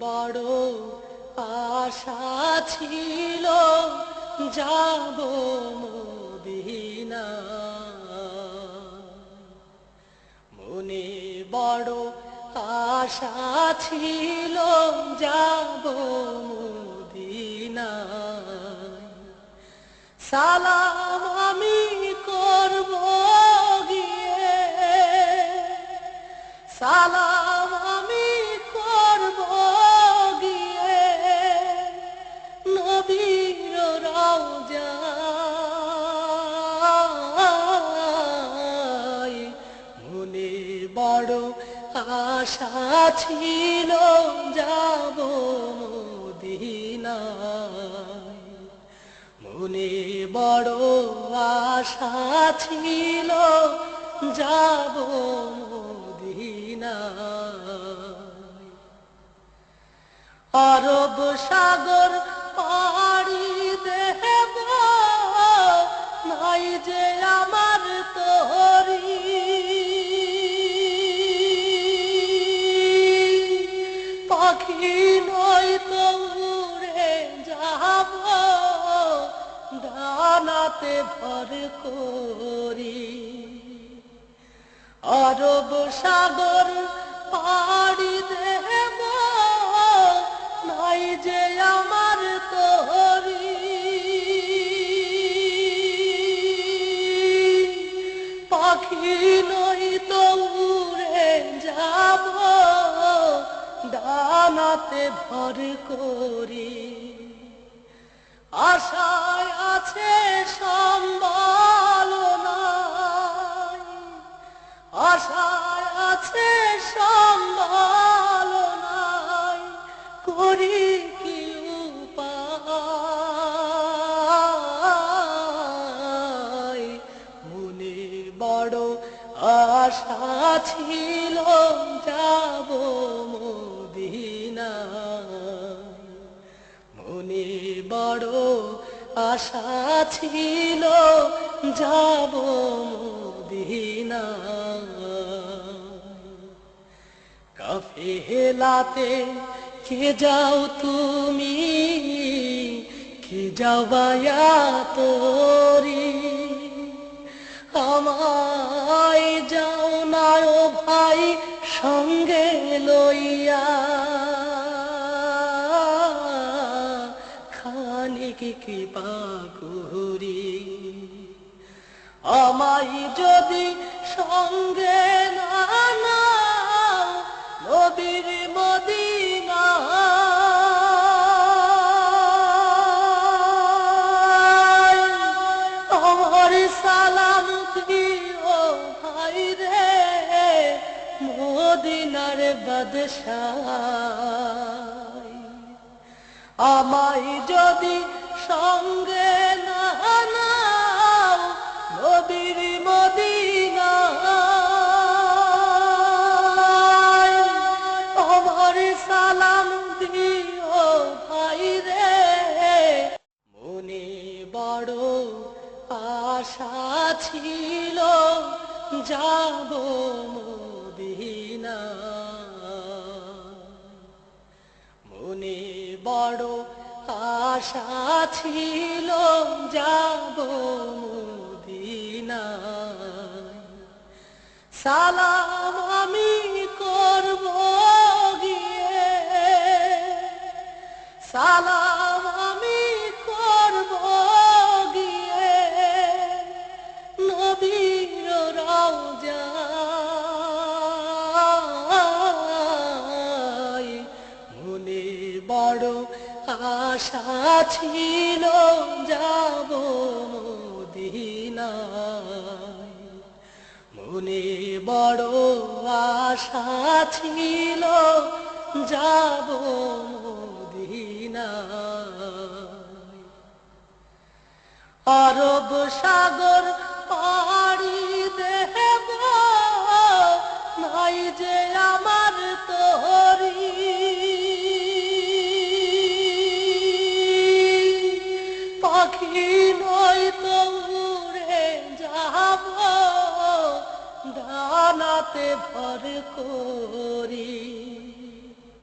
বড় আশা ছিল যাব মদিনা, মনে বড় আশা ছিল যাব মদিনা। সালাম আমি করব গিয়ে, সালাম আমি করব গিয়ে নবীর রওজায়। মনে বড় আশা ছিল যাব মদিনায়, মনে বড় আশা ছিল যাব মদিনায়। আরব সাগর পাড়ি দেব, নাই যে আমার তরি, পাখি নয়তো উড়ে যাব ডানাতে ভর করি। আরব সাগর পাড়ি দেব, নাই যে আমার তরি, পাখি নয়তো উড়ে যাব ডানাতে ভর করি। আশায় আছে সম্বল নাই, আশায় আছে সম্বল নাই, করি কি উপায়। মনে বড় আশা ছিল যাব মদিনায়, মনে বড় আশা ছিল যাব মদিনায়। কাফেলাতে কে যাও তুমি, কে যাও বায়া তোরি, আমায় যাও না ও ভাই সঙ্গে লইয়া, খানিক কৃপা করি। আমায় যদি সঙ্গে না নাও নবীর মদিনায়, আমার সালাম দিও ভাই রে মদিনার বাদশাহ। আমায় যদি সঙ্গে না নাও নবীর মদিনায়, আমার সালাম দিও ভাই রে। মনে বড় আশা ছিল যাব মদিনায়, মনে বড় আশা ছিল যাব মদিনায়। সালাম আমি করব গিয়ে, সালাম আমি করব গিয়ে নবীর রওজায়। মনে বড় আশা ছিল যাব মদিনায়, মনে বড় আশা ছিল যাব মদিনায়। আরব সাগর পাড়ি দেব, নাই যে আমার তরি, পাখি নয়তো উড়ে যাব ডানাতে ভর করি।